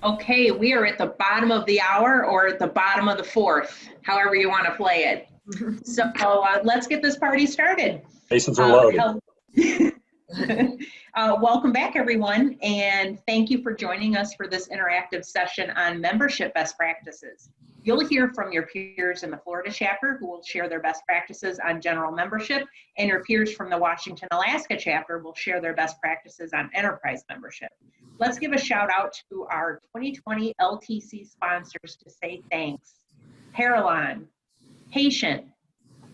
Okay, we are at the bottom of the hour or at the bottom of the fourth, however you want to play it. So let's get this party started. Basins are loaded. Welcome back, everyone, and thank you for joining us for this interactive session on membership best practices. You'll hear from your peers in the Florida chapter who will share their best practices on general membership, and your peers from the Washington, Alaska chapter will share their best practices on enterprise membership. Let's give a shout out to our 2020 LTC sponsors to say thanks. Parallon, Patient,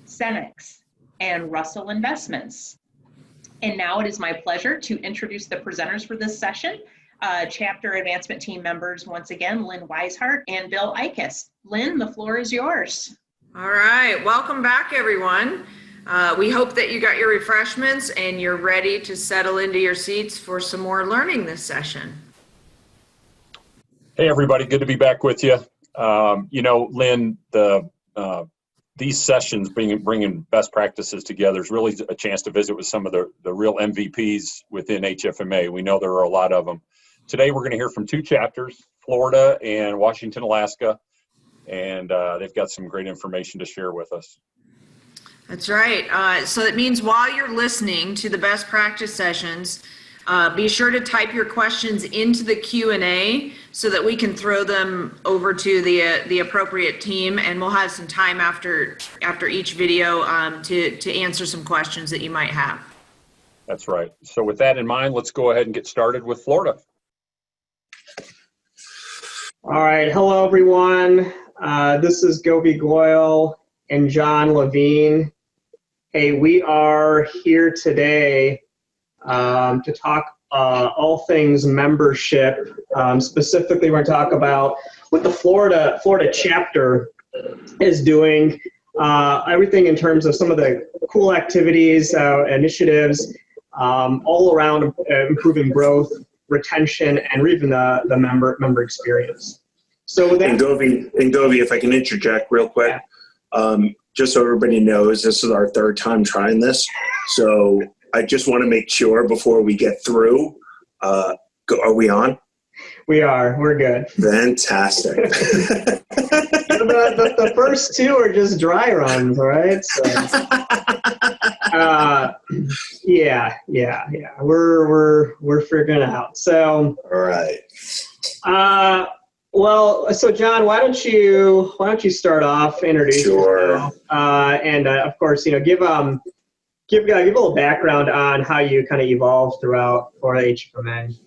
Cenex, and Russell Investments. And now it is my pleasure to introduce the presenters for this session. Chapter Advancement Team members, once again, Lynn Weishart and Bill Ickes. Lynn, the floor is yours. All right, welcome back, everyone. We hope that you got your refreshments and you're ready to settle into your seats for some more learning this session. Hey, everybody, good to be back with you. You know, Lynn, these sessions bringing best practices together is really a chance to visit with some of the real MVPs within HFMA. We know there are a lot of them. Today, we're going to hear from two chapters, Florida and Washington, Alaska, and they've got some great information to share with us. That's right. So that means while you're listening to the best practice sessions, be sure to type your questions into the Q&A so that we can throw them over to the appropriate team, and we'll have some time after each video to answer some questions that you might have. That's right. So with that in mind, let's go ahead and get started with Florida. All right. Hello, everyone. This is Govi Goyle and John Levine. Hey, we are here today to talk all things membership. Specifically, we're going to talk about what the Florida chapter is doing, everything in terms of some of the cool activities, initiatives, all around improving growth, retention, and even the member experience. So with that, and Govi, if I can interject real quick, yeah. Just so everybody knows, this is our third time trying this. So I just want to make sure before we get through, are we on? We are. We're good. Fantastic. the first two are just dry runs, right? So, yeah. We're figuring it out. So, all right. Well, so John, why don't you start off, introduce yourself, and of course, give a little background on how you kind of evolved throughout Florida HFMA.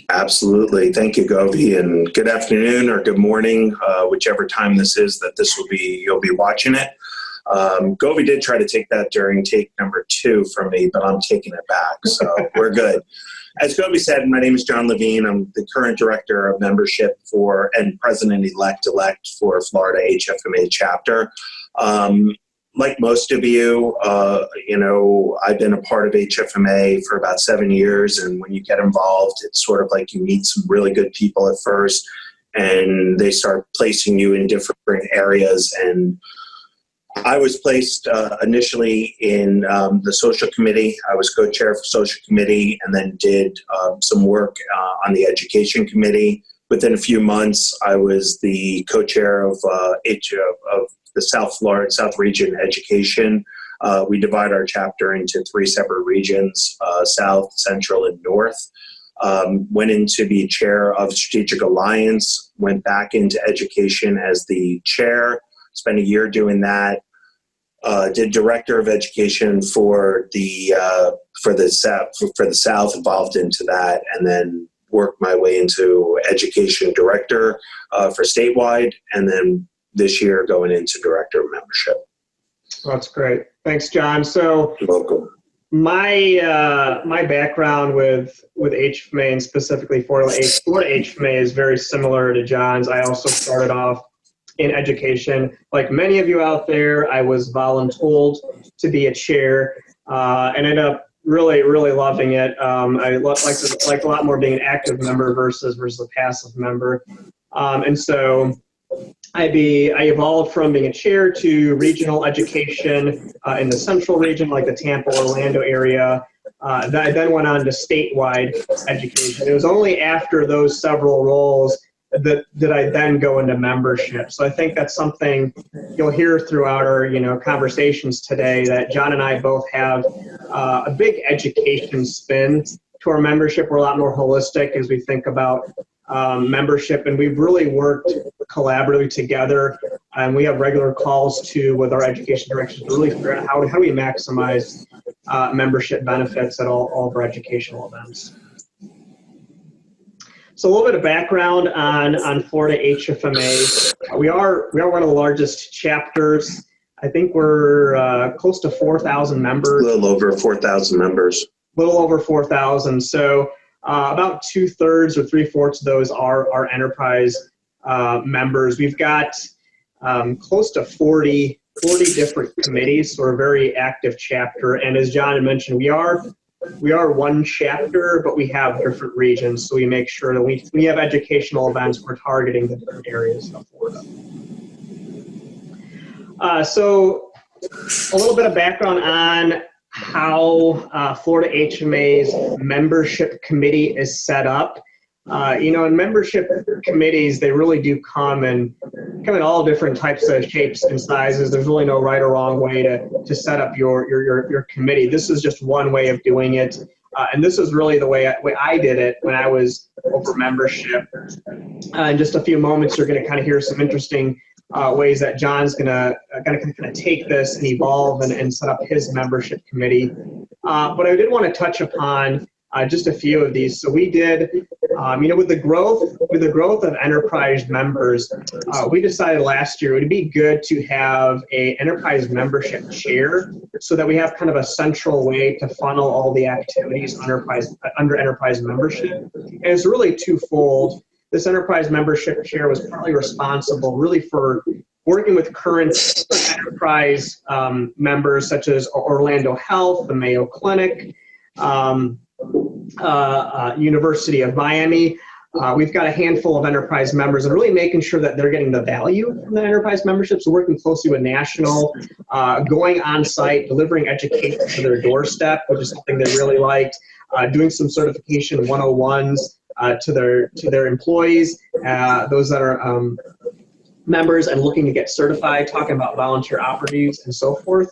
Absolutely. Thank you, Govi, and good afternoon or good morning, whichever time this is that you'll be watching it. Govi did try to take that during take number 2 from me, but I'm taking it back, so we're good. As Govi said, my name is John Levine. I'm the current director of membership and president-elect for Florida HFMA chapter. Like most of you, I've been a part of HFMA for about 7 years, and when you get involved, it's sort of like you meet some really good people at first, and they start placing you in different areas. And I was placed initially in the social committee. I was co-chair for social committee, and then did some work on the education committee. Within a few months, I was the co-chair of the South Region Education. We divide our chapter into 3 separate regions, South, Central, and North. Went into the chair of Strategic Alliance, went back into education as the chair, spent a year doing that. Did director of education for the South, evolved into that, and then worked my way into education director for statewide, and then this year going into director of membership. That's great. Thanks, John. So you're welcome. My background with HFMA, and specifically Florida HFMA, is very similar to John's. I also started off in education. Like many of you out there, I was voluntold to be a chair, and ended up really loving it. I like a lot more being an active member versus a passive member, and so I evolved from being a chair to regional education in the central region, like the Tampa, Orlando area. I then went on to statewide education. It was only after those several roles that I then go into membership. So I think that's something you'll hear throughout our, conversations today, that John and I both have a big education spin to our membership. We're a lot more holistic as we think about membership, and we've really worked collaboratively together. And we have regular calls too with our education directors to really figure out how do we maximize membership benefits at all of our educational events. So a little bit of background on Florida HFMA. We are one of the largest chapters. I think we're close to 4,000 members. A little over 4,000 members. A little over 4,000. So about 2/3 or 3/4 of those are enterprise members. We've got close to 40 different committees, so we're a very active chapter. And as John had mentioned, we are one chapter, but we have different regions, so we make sure that we have educational events, we're targeting different areas of Florida. So a little bit of background on how Florida HMA's membership committee is set up. And membership committees, they really do come in all different types of shapes and sizes. There's really no right or wrong way to set up your committee. This is just one way of doing it. And this is really the way I did it when I was over membership. In just a few moments, you're going to kind of hear some interesting ways that John's going to kind of take this and evolve and set up his membership committee. But I did want to touch upon just a few of these. So we did, with the growth of enterprise members, we decided last year it would be good to have a enterprise membership chair, so that we have kind of a central way to funnel all the activities under enterprise membership. And it's really twofold. This enterprise membership chair was partly responsible really for working with current enterprise members such as Orlando Health, the Mayo Clinic, University of Miami. We've got a handful of enterprise members, and really making sure that they're getting the value from the enterprise membership. So working closely with national, going on site, delivering education to their doorstep, which is something they really liked, doing some certification 101s to their employees, those that are members and looking to get certified, talking about volunteer opportunities and so forth.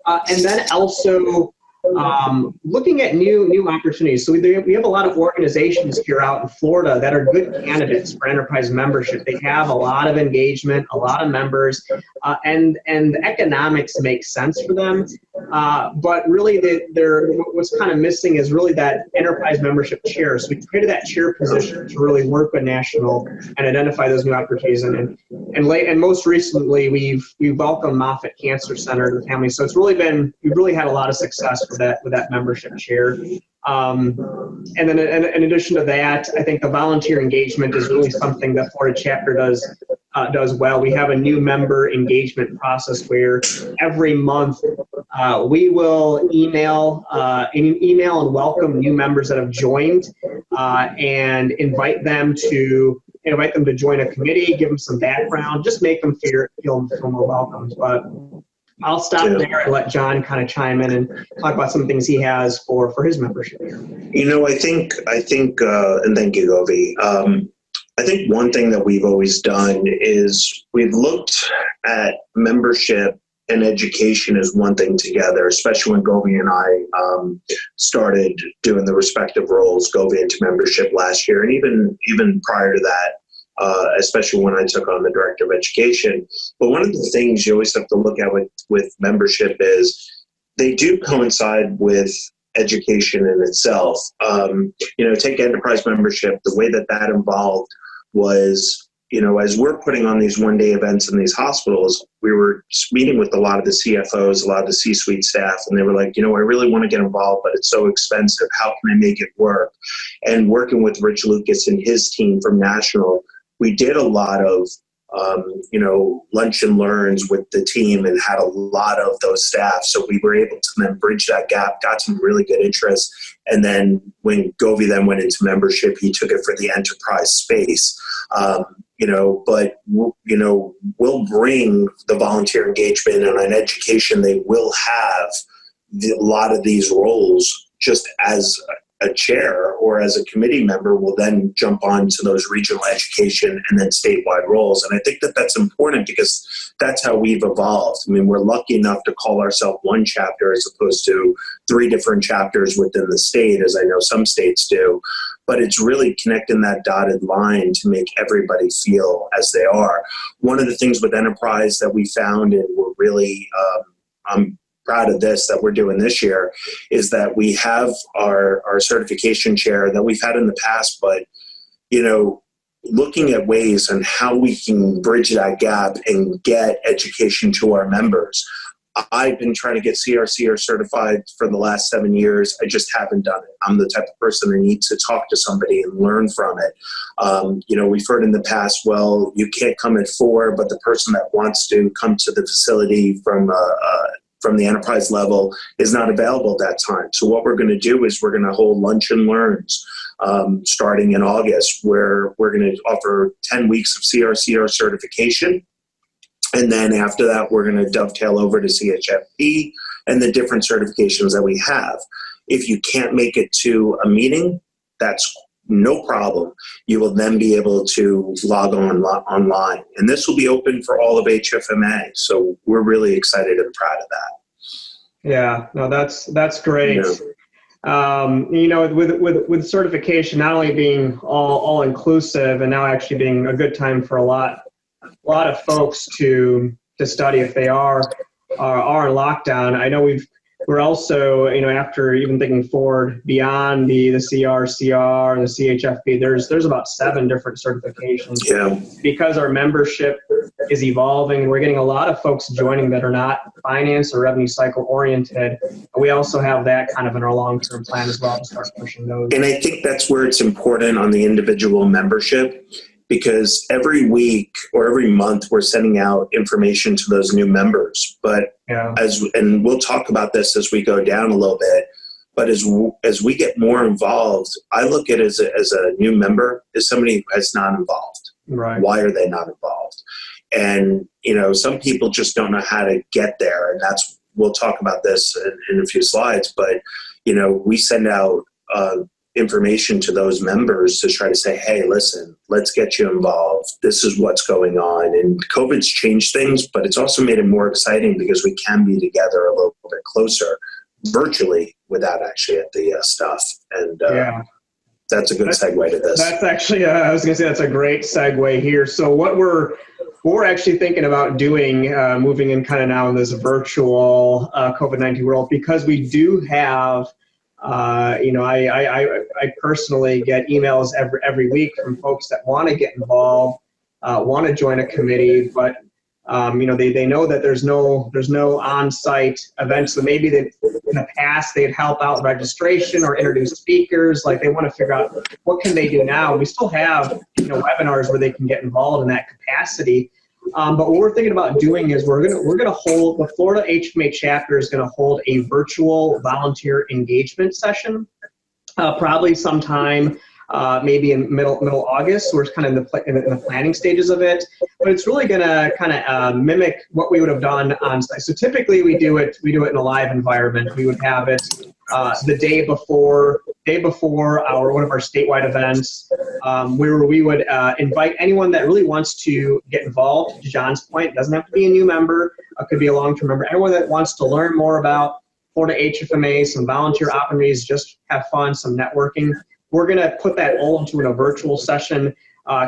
And then also looking at new opportunities. So we have a lot of organizations here out in Florida that are good candidates for enterprise membership. They have a lot of engagement, a lot of members, and the economics make sense for them. But really, what's kind of missing is really that enterprise membership chair. So we created that chair position to really work with national and identify those new opportunities. And most recently, we've welcomed Moffitt Cancer Center to the family. So we've really had a lot of success with that membership chair. And then in addition to that, I think the volunteer engagement is really something that Florida chapter does well. We have a new member engagement process where every month we will email and welcome new members that have joined and invite them to join a committee, give them some background, just make them feel more welcomed. But I'll stop there and let John kind of chime in and talk about some things he has for his membership here. I think, and thank you, Govi. I think one thing that we've always done is we've looked at membership and education as one thing together, especially when Govi and I started doing the respective roles, Govi into membership last year, and even prior to that, especially when I took on the director of education. But one of the things you always have to look at with membership is they do coincide with education in itself. Take enterprise membership, the way that involved was, as we're putting on these one-day events in these hospitals, we were meeting with a lot of the CFOs, a lot of the C-suite staff, and they were like, I really want to get involved, but it's so expensive. How can I make it work? And working with Rich Lucas and his team from National, we did a lot of, lunch and learns with the team and had a lot of those staff. So we were able to then bridge that gap, got some really good interest. And then when Govi then went into membership, he took it for the enterprise space. But we'll bring the volunteer engagement, and on education, they will have a lot of these roles just as a chair or as a committee member will then jump on to those regional education and then statewide roles. And I think that that's important because that's how we've evolved. I mean, we're lucky enough to call ourselves one chapter as opposed to 3 different chapters within the state, as I know some states do. But it's really connecting that dotted line to make everybody feel as they are. One of the things with Enterprise that we found, and we're really, I'm proud of this that we're doing this year, is that we have our certification chair that we've had in the past, but, you know, looking at ways on how we can bridge that gap and get education to our members. I've been trying to get CRCR certified for the last 7 years. I just haven't done it. I'm the type of person that needs to talk to somebody and learn from it. You know, we've heard in the past, well, you can't come at 4, but the person that wants to come to the facility from the enterprise level is not available at that time. So what we're going to do is we're going to hold lunch and learns starting in August, where we're going to offer 10 weeks of CRCR certification. And then after that, we're going to dovetail over to CHFP and the different certifications that we have. If you can't make it to a meeting, that's no problem. You will then be able to log on online. And this will be open for all of HFMA. So we're really excited and proud of that. Yeah, no, that's great. Yeah. You know, with certification not only being all inclusive and now actually being a good time for a lot of folks to study if they are in lockdown. I know we're also, you know, after even thinking forward beyond the CRCR, the CHFP, there's about 7 different certifications. Yeah. Because our membership is evolving, we're getting a lot of folks joining that are not finance or revenue cycle oriented. We also have that kind of in our long-term plan as well to start pushing those. And I think that's where it's important on the individual membership, because every week or every month we're sending out information to those new members. But and we'll talk about this as we go down a little bit, but as we get more involved, I look at it as a new member as somebody who has not involved. Right. Why are they not involved? And, you know, some people just don't know how to get there. And we'll talk about this in a few slides, but, you know, we send out information to those members to try to say, hey, listen, let's get you involved. This is what's going on. And COVID's changed things, but it's also made it more exciting because we can be together a little bit closer virtually without actually at the stuff. And that's a good segue to this. That's actually, I was going to say, that's a great segue here. So what we're actually thinking about doing, moving in kind of now in this virtual COVID-19 world, because we do have you know, I personally get emails every week from folks that want to get involved, want to join a committee, but you know, they know that there's no on-site events. So maybe in the past they'd help out registration or introduce speakers. Like they want to figure out what can they do now. We still have, you know, webinars where they can get involved in that capacity. But what we're thinking about doing is we're gonna hold, the Florida HMA chapter is gonna hold a virtual volunteer engagement session, probably sometime maybe in middle August. So we're kind of in the planning stages of it, but it's really gonna kind of mimic what we would have done on site. So typically we do it in a live environment. We would have it the day before one of our statewide events, where we would invite anyone that really wants to get involved. To John's point, it doesn't have to be a new member, it could be a long-term member. Anyone that wants to learn more about Florida HFMA, some volunteer opportunities, just have fun, some networking. We're going to put that all into a virtual session.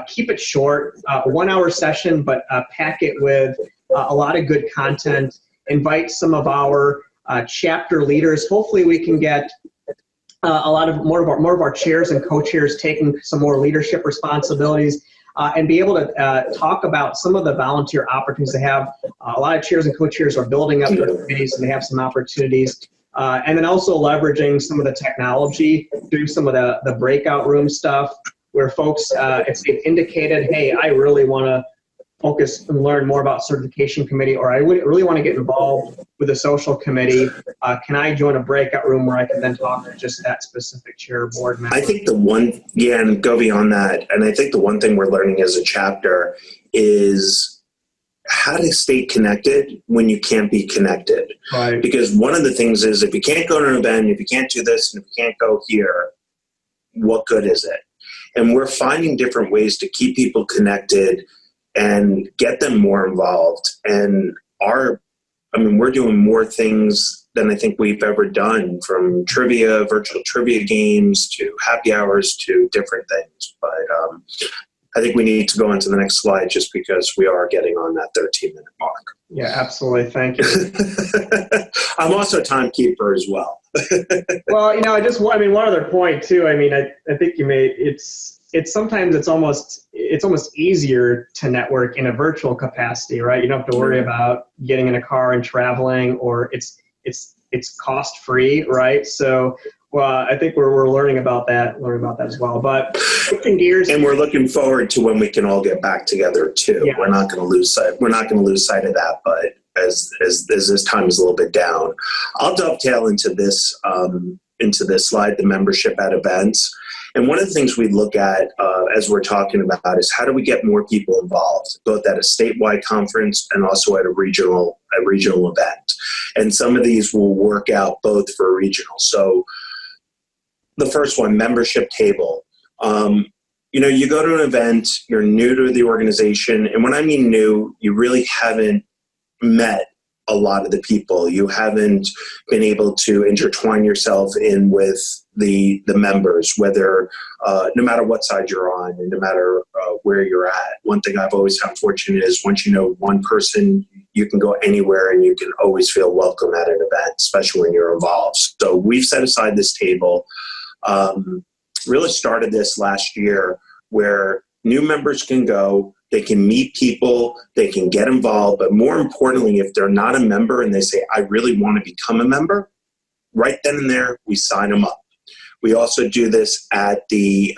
Keep it short, 1 hour session, but pack it with a lot of good content. Invite some of our chapter leaders. Hopefully we can get more of our chairs and co-chairs taking some more leadership responsibilities, and be able to talk about some of the volunteer opportunities they have. A lot of chairs and co-chairs are building up their committees, and they have some opportunities. And then also leveraging some of the technology, doing some of the breakout room stuff where folks, if they've indicated, hey, I really want to focus and learn more about certification committee, or I would really want to get involved with the social committee, can I join a breakout room where I can then talk to just that specific chair or board member? I think and go beyond that, and I think the one thing we're learning as a chapter is how to stay connected when you can't be connected. Right. Because one of the things is if you can't go to an event, if you can't do this, and if you can't go here, what good is it? And we're finding different ways to keep people connected and get them more involved. And we're doing more things than I think we've ever done, from trivia, virtual trivia games, to happy hours, to different things. But I think we need to go into the next slide, just because we are getting on that 13-minute mark. Yeah, absolutely. Thank you. I'm also a timekeeper as well. Well, one other point too. I think you made sometimes it's almost easier to network in a virtual capacity, right? You don't have to worry about getting in a car and traveling, or it's cost free, right? So, well, I think we're learning about that as well. But switching gears, and we're looking forward to when we can all get back together too. Yeah. We're not going to lose sight. We're not going to lose sight of that. But as this time is a little bit down, I'll dovetail into this slide, the membership at events. And one of the things we look at as we're talking about is, how do we get more people involved, both at a statewide conference and also at a regional event. And some of these will work out both for regional. So the first one, membership table. You go to an event, you're new to the organization. And when I mean new, you really haven't met a lot of the people. You haven't been able to intertwine yourself in with the members, whether no matter what side you're on, and no matter where you're at. One thing I've always found fortunate is, once you know one person, you can go anywhere and you can always feel welcome at an event, especially when you're involved. So we've set aside this table. Really started this last year, where new members can go, they can meet people, they can get involved, but more importantly, if they're not a member and they say, I really want to become a member, right then and there, we sign them up. We also do this at the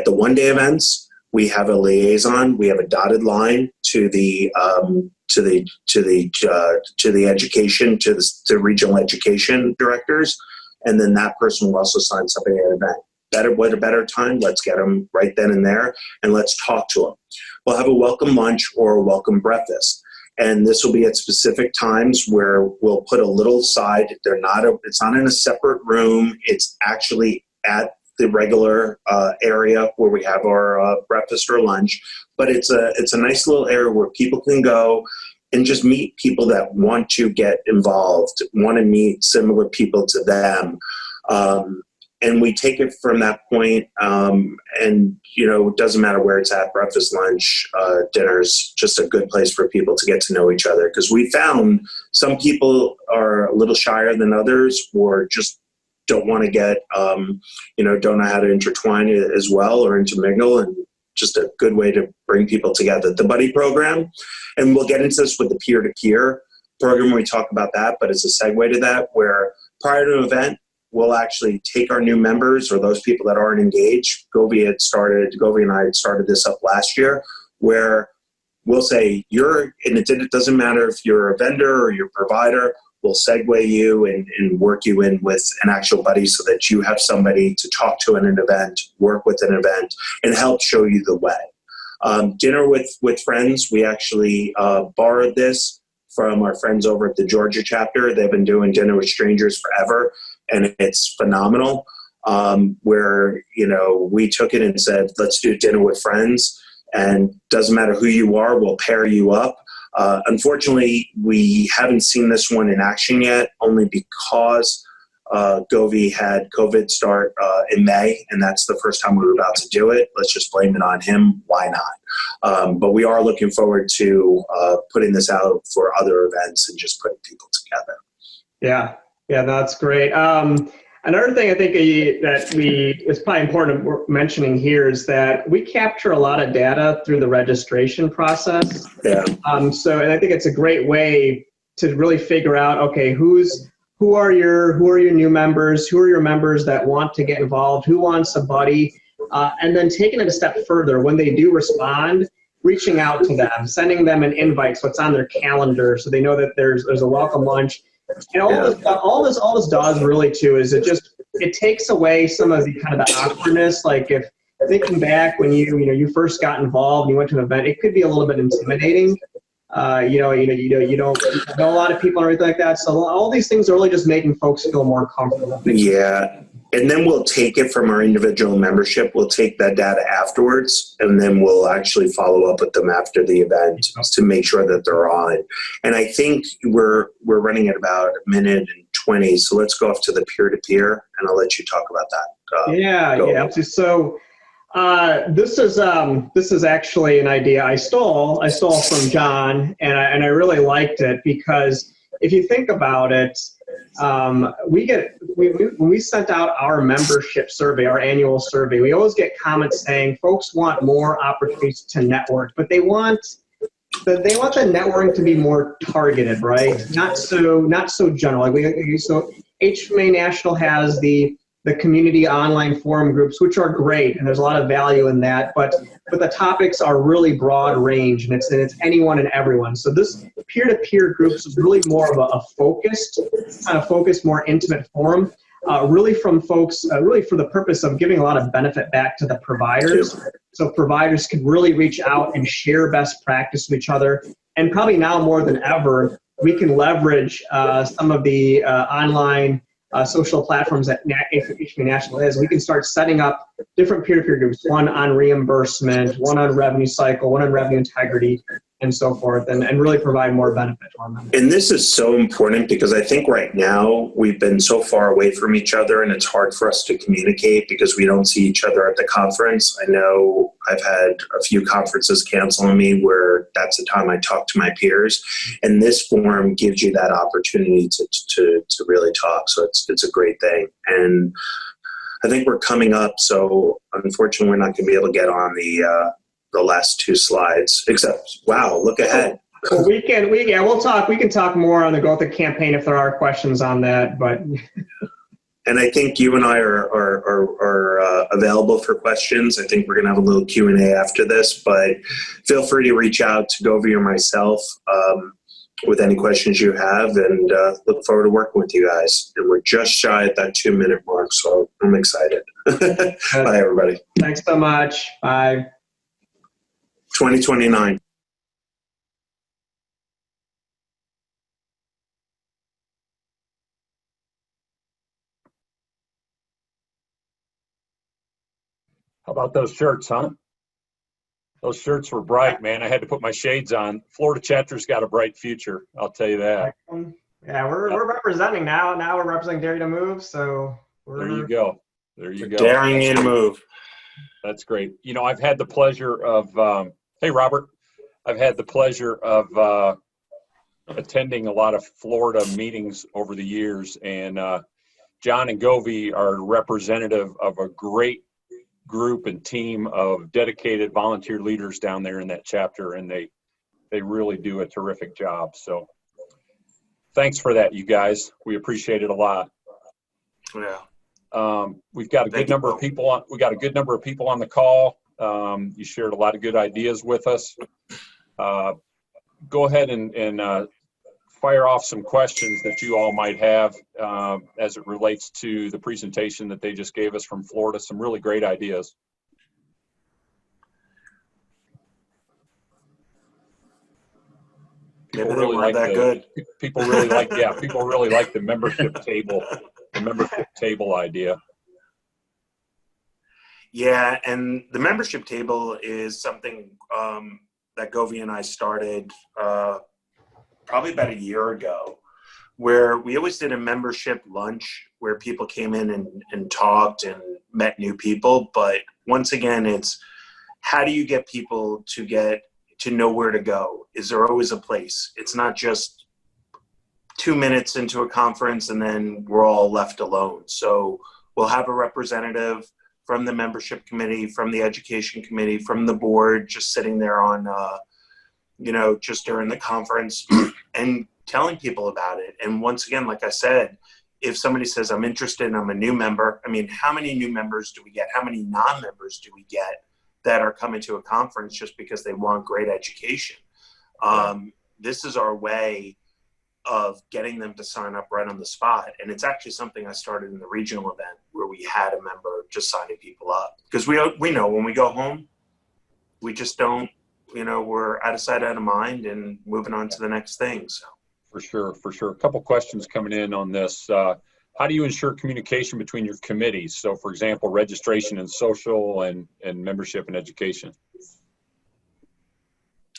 one-day events. We have a liaison. We have a dotted line to the education, to the regional education directors, and then that person will also sign something at an event. What a better time? Let's get them right then and there, and let's talk to them. We'll have a welcome lunch or a welcome breakfast. And this will be at specific times where we'll put a little side. It's not in a separate room. It's actually at the regular area where we have our breakfast or lunch. But it's a nice little area where people can go and just meet people that want to get involved, want to meet similar people to them. And we take it from that point, and it doesn't matter where it's at, breakfast, lunch, dinner's just a good place for people to get to know each other. Because we found some people are a little shyer than others, or just don't want to get, don't know how to intertwine as well or intermingle, and just a good way to bring people together. The buddy program, and we'll get into this with the PeertoPeer program when we talk about that, but it's a segue to that, where prior to an event, we'll actually take our new members, or those people that aren't engaged. Govy and I had started this up last year, where we'll say, it doesn't matter if you're a vendor or you're a provider, we'll segue you and work you in with an actual buddy, so that you have somebody to talk to in an event, work with an event, and help show you the way. Dinner with friends, we actually borrowed this from our friends over at the Georgia chapter. They've been doing dinner with strangers forever, and it's phenomenal. Where, we took it and said, let's do dinner with friends, and doesn't matter who you are, we'll pair you up. Unfortunately, we haven't seen this one in action yet, only because Govy had COVID start in May, and that's the first time we were about to do it. Let's just blame it on him. Why not? But we are looking forward to putting this out for other events and just putting people together. Yeah, that's great. Another thing I think it's probably important mentioning here is that we capture a lot of data through the registration process. Yeah. And I think it's a great way to really figure out, okay, who are your new members, who are your members that want to get involved, who wants a buddy, and then taking it a step further, when they do respond, reaching out to them, sending them an invite so it's on their calendar, so they know that there's a welcome lunch. And all this does really too is it takes away some of the kind of the awkwardness. Like, if thinking back when you first got involved and you went to an event, it could be a little bit intimidating. You don't know a lot of people and everything like that. So all these things are really just making folks feel more comfortable. Yeah. And then we'll take it from our individual membership. We'll take that data afterwards, and then we'll actually follow up with them after the event to make sure that they're on. And I think we're running at about a minute and 20. So let's go off to the peer-to-peer, and I'll let you talk about that. Yeah. So this is actually an idea I stole from John, and I really liked it because if you think about it, when we sent out our membership survey, our annual survey, we always get comments saying folks want more opportunities to network, but they want the networking to be more targeted, right? Not so general. So HMA National has the community online forum groups, which are great, and there's a lot of value in that, but the topics are really broad range, and it's anyone and everyone. So this peer-to-peer groups is really more of a focused, more intimate forum, really from folks, really for the purpose of giving a lot of benefit back to the providers. So providers can really reach out and share best practice with each other, and probably now more than ever, we can leverage some of the online social platforms that HMA National is. We can start setting up different peer-to-peer groups, one on reimbursement, one on revenue cycle, one on revenue integrity, and so forth, and really provide more benefit to our members. And this is so important because I think right now we've been so far away from each other, and it's hard for us to communicate because we don't see each other at the conference. I know I've had a few conferences cancel on me where that's the time I talk to my peers, and this forum gives you that opportunity to really talk. So it's a great thing. And I think we're coming up, so unfortunately we're not going to be able to get on the last two slides, except, wow, look ahead. Well, we'll talk. We can talk more on the Go With It campaign if there are questions on that. But and I think you and I are available for questions. I think we're going to have a little Q&A after this, but feel free to reach out to Govy or myself with any questions you have, and look forward to working with you guys. And we're just shy at that 2-minute mark, so I'm excited. Bye, everybody. Thanks so much. Bye. 2029. How about those shirts, huh? Those shirts were bright, man. I had to put my shades on. Florida chapter's got a bright future, I'll tell you that. Yeah, we're representing now. Now we're representing Dare to Move, so there you go. There you go. Daring you to move. That's great. You know, I've had the pleasure of, hey, Robert, I've had the pleasure of attending a lot of Florida meetings over the years, and John and Govy are representative of a great group and team of dedicated volunteer leaders down there in that chapter, and they really do a terrific job. So thanks for that, you guys. We appreciate it a lot. Yeah. We've got a good number of people on. We got a good number of people on the call. You shared a lot of good ideas with us. Go ahead and fire off some questions that you all might have as it relates to the presentation that they just gave us from Florida. Some really great ideas. People really like people really like the membership table idea. Yeah, and the membership table is something that Govy and I started probably about a year ago, where we always did a membership lunch where people came in and talked and met new people. But once again, it's how do you get people to know where to go? Is there always a place? It's not just 2 minutes into a conference and then we're all left alone. So we'll have a representative from the membership committee, from the education committee, from the board, just sitting there on, just during the conference and telling people about it. And once again, like I said, if somebody says, I'm interested and I'm a new member, I mean, how many new members do we get? How many non-members do we get that are coming to a conference just because they want great education? This is our way of getting them to sign up right on the spot. And it's actually something I started in the regional event where we had a member just signing people up. Because we know when we go home, we just don't, we're out of sight, out of mind and moving on to the next thing. So. For sure. A couple questions coming in on this. how do you ensure communication between your committees? So for example, registration and social and membership and education.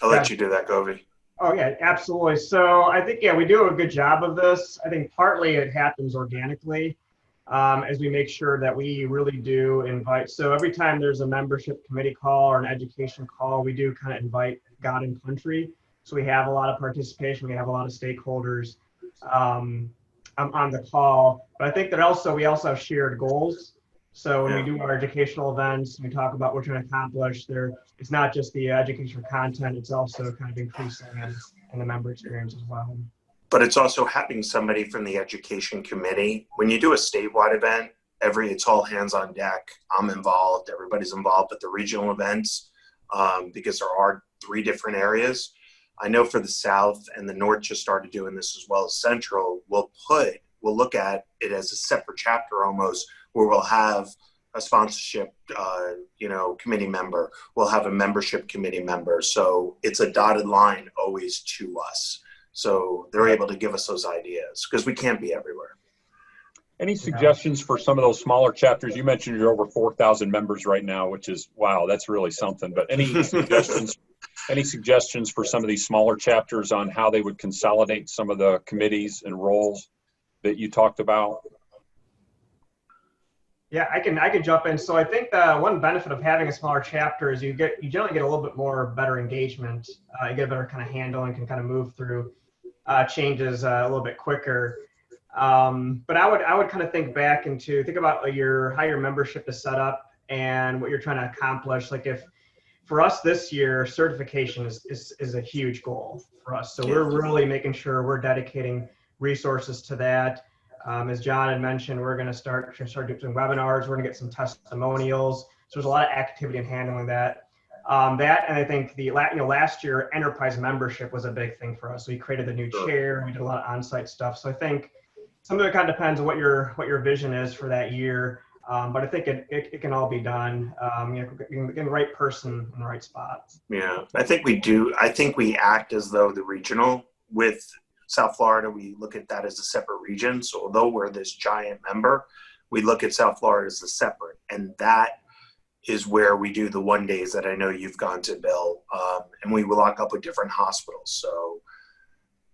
I'll let you do that, Govi. Oh yeah, absolutely. So I think, yeah, we do a good job of this. I think partly it happens organically as we make sure that we really do invite. So every time there's a membership committee call or an education call, we do kind of invite God and country. So we have a lot of participation. We have a lot of stakeholders on the call. But I think that we also have shared goals. So when we do our educational events, we talk about what we're trying to accomplish. It's not just the educational content, it's also kind of increasing in the member experience as well. But it's also having somebody from the education committee. When you do a statewide event, it's all hands on deck. I'm involved, everybody's involved, but the regional events, because there are 3 different areas. I know for the South and the North just started doing this as well as Central, we'll look at it as a separate chapter almost, where we'll have a sponsorship, committee member. We'll have a membership committee member. So it's a dotted line always to us. So they're able to give us those ideas because we can't be everywhere. Any suggestions for some of those smaller chapters? You mentioned you're over 4,000 members right now, which is, wow, that's really something. But any suggestions for some of these smaller chapters on how they would consolidate some of the committees and roles that you talked about? Yeah, I can jump in. So I think the one benefit of having a smaller chapter is you generally get a little bit more better engagement. You get a better kind of handle and can kind of move through changes a little bit quicker. But I would kind of think about how your membership is set up and what you're trying to accomplish. Like if for us this year, certification is a huge goal for us. So we're really making sure we're dedicating resources to that. As John had mentioned, we're going to start doing webinars. We're going to get some testimonials. So there's a lot of activity in handling that. And I think last year enterprise membership was a big thing for us. So we created the new chair. We did a lot of on-site stuff. So I think some of it kind of depends on what your vision is for that year. But I think it can all be done. Getting the right person in the right spot. Yeah, I think we do. I think we act as though the regional with South Florida, we look at that as a separate region. So although we're this giant member, we look at South Florida as a separate. And that is where we do the 1 days that I know you've gone to, Bill. And we will lock up with different hospitals. So,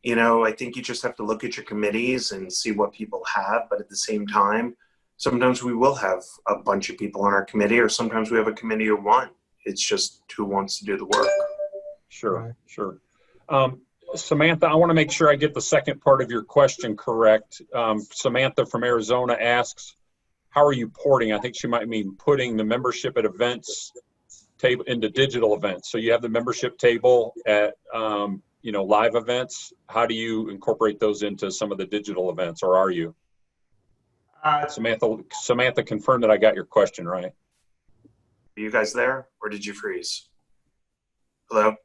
I think you just have to look at your committees and see what people have. But at the same time, sometimes we will have a bunch of people on our committee, or sometimes we have a committee of 1. It's just who wants to do the work. Sure. Samantha, I want to make sure I get the second part of your question correct. Samantha from Arizona asks, how are you porting? I think she might mean putting the membership at events table into digital events. So you have the membership table at, live events. How do you incorporate those into some of the digital events, or are you? Samantha, confirm that I got your question right. Are you guys there, or did you freeze? Hello?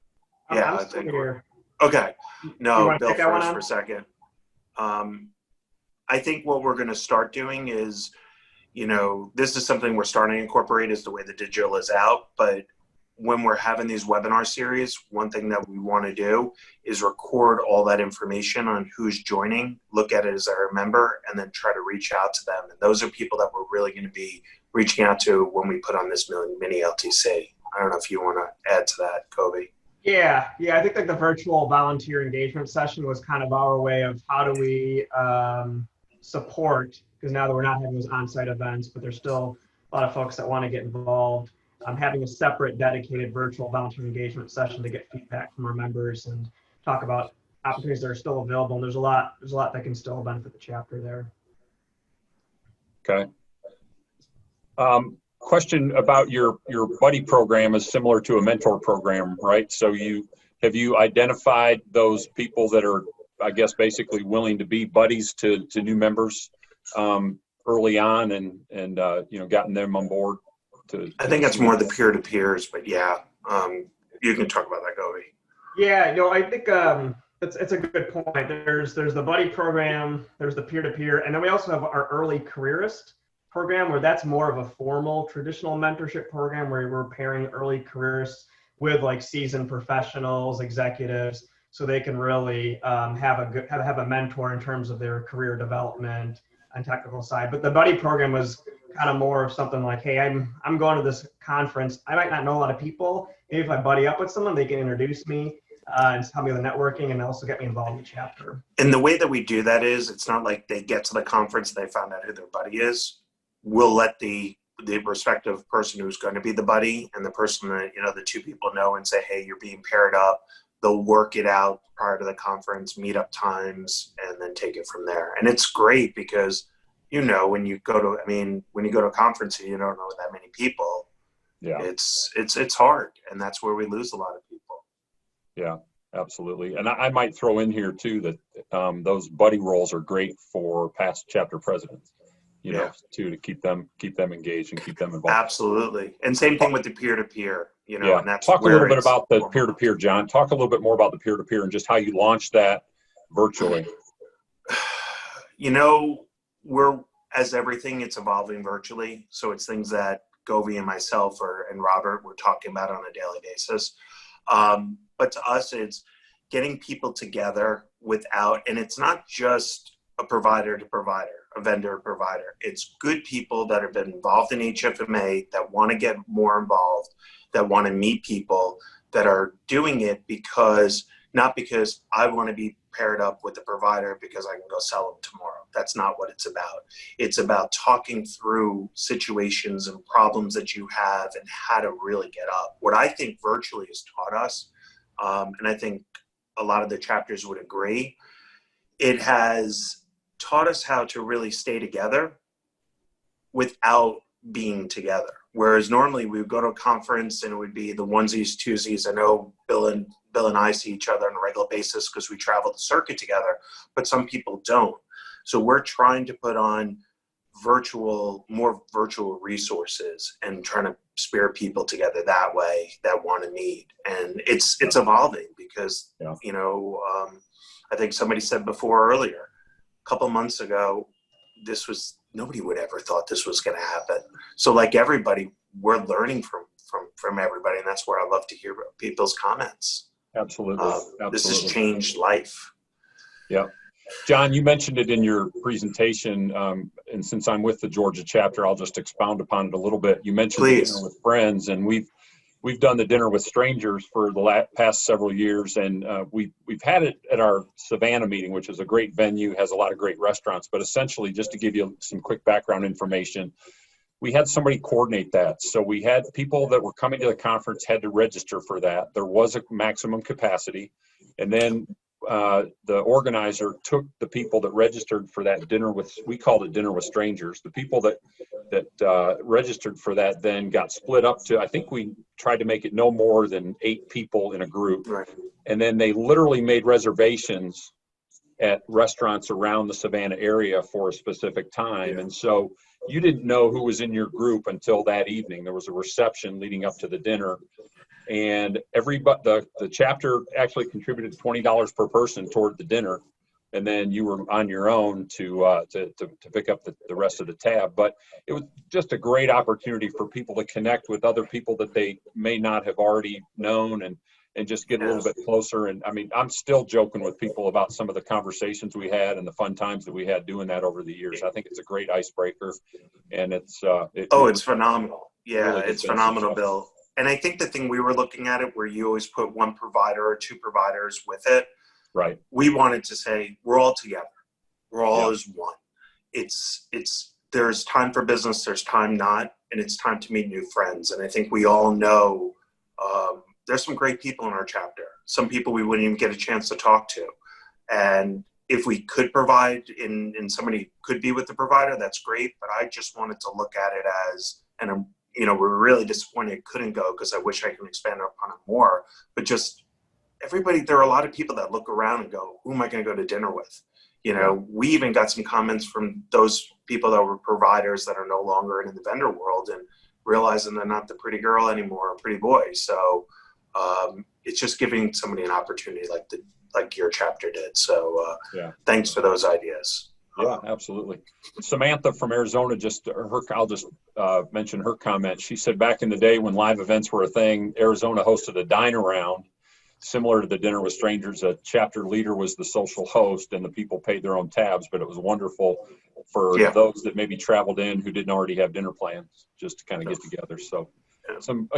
Yeah, I think here. Okay. No, Bill first for a second. I think what we're going to start doing is, this is something we're starting to incorporate is the way the digital is out. But when we're having these webinar series, one thing that we want to do is record all that information on who's joining, look at it as a member, and then try to reach out to them. And those are people that we're really going to be reaching out to when we put on this mini LTC. I don't know if you want to add to that, Kobe. Yeah, I think the virtual volunteer engagement session was kind of our way of how do we support, because now that we're not having those on-site events, but there's still a lot of folks that want to get involved. Having a separate dedicated virtual volunteer engagement session to get feedback from our members and talk about opportunities that are still available. And there's a lot that can still benefit the chapter there. Okay. Question about your buddy program is similar to a mentor program, right? So have you identified those people that are, I guess, basically willing to be buddies to new members early on and gotten them on board? I think that's more the peer-to-peers, but yeah, you can talk about that, Govi. Yeah, I think it's a good point. There's the buddy program, there's the peer-to-peer, and then we also have our early careerist program, where that's more of a formal traditional mentorship program where we're pairing early careerists with like seasoned professionals, executives, so they can really have a mentor in terms of their career development on technical side. But the buddy program was kind of more of something like, hey, I'm going to this conference. I might not know a lot of people. Maybe if I buddy up with someone, they can introduce me and tell me the networking and also get me involved in the chapter. And the way that we do that is, it's not like they get to the conference and they found out who their buddy is. We'll let the respective person who's going to be the buddy and the person that, the two people know and say, hey, you're being paired up. They'll work it out prior to the conference, meet up times, and then take it from there. And it's great because, when you go to a conference and you don't know that many people, yeah, it's hard. And that's where we lose a lot of people. Yeah, absolutely. And I might throw in here too that those buddy roles are great for past chapter presidents, to keep them engaged and keep them involved. Absolutely. And same thing with the peer-to-peer, yeah. And that's Talk a little bit about the peer-to-peer, John. Talk a little bit more about the peer-to-peer and just how you launched that virtually. As everything, it's evolving virtually. So it's things that Govey and myself and Robert were talking about on a daily basis. But to us, it's getting people together and it's not just a provider to provider, a vendor to provider. It's good people that have been involved in HFMA that want to get more involved, that want to meet people, that are doing it not because I want to be paired up with the provider because I can go sell them tomorrow. That's not what it's about. It's about talking through situations and problems that you have and how to really get up. What I think virtually has taught us, and I think a lot of the chapters would agree, it has taught us how to really stay together without being together. Whereas normally we would go to a conference and it would be the onesies, twosies. I know Bill and I see each other on a regular basis because we travel the circuit together, but some people don't. So we're trying to put on more virtual resources and trying to spare people together that way that want to meet. And it's evolving because, I think somebody said before earlier, a couple months ago, nobody would ever thought this was going to happen. So like everybody, we're learning from everybody. And that's where I love to hear people's comments. Absolutely. This has changed life. Yeah. John, you mentioned it in your presentation, and since I'm with the Georgia chapter, I'll just expound upon it a little bit. You mentioned the dinner with friends, and we've done the dinner with strangers for the past several years, and we've had it at our Savannah meeting, which is a great venue, has a lot of great restaurants. But essentially, just to give you some quick background information, we had somebody coordinate that. So we had people that were coming to the conference had to register for that. There was a maximum capacity, and then the organizer took the people that registered for that dinner we called it dinner with strangers. The people that registered for that then got split up to, I think we tried to make it no more than 8 people in a group. Right. And then they literally made reservations at restaurants around the Savannah area for a specific time. Yeah. And so you didn't know who was in your group until that evening. There was a reception leading up to the dinner. And the chapter actually contributed $20 per person toward the dinner, and then you were on your own to pick up the rest of the tab. But it was just a great opportunity for people to connect with other people that they may not have already known, and just get a little bit closer. And I mean, I'm still joking with people about some of the conversations we had and the fun times that we had doing that over the years. I think it's a great icebreaker, and it's phenomenal. Yeah, really, it's phenomenal, Bill. And I think the thing we were looking at it where you always put one provider or 2 providers with it. Right. We wanted to say, we're all together. We're all as one. There's time for business, there's time not, and it's time to meet new friends. And I think we all know there's some great people in our chapter. Some people we wouldn't even get a chance to talk to. And if we could provide and somebody could be with the provider, that's great. But I just wanted to look at it as, we're really disappointed it couldn't go because I wish I could expand upon it more. But just everybody, there are a lot of people that look around and go, who am I going to go to dinner with? We even got some comments from those people that were providers that are no longer in the vendor world and realizing they're not the pretty girl anymore, or pretty boy. So it's just giving somebody an opportunity like your chapter did. So thanks for those ideas. Yeah, absolutely. Samantha from Arizona, I'll just mention her comment. She said back in the day when live events were a thing, Arizona hosted a dine around similar to the dinner with strangers, a chapter leader was the social host and the people paid their own tabs, but it was wonderful for those that maybe traveled in who didn't already have dinner plans, just to kind of get together. So some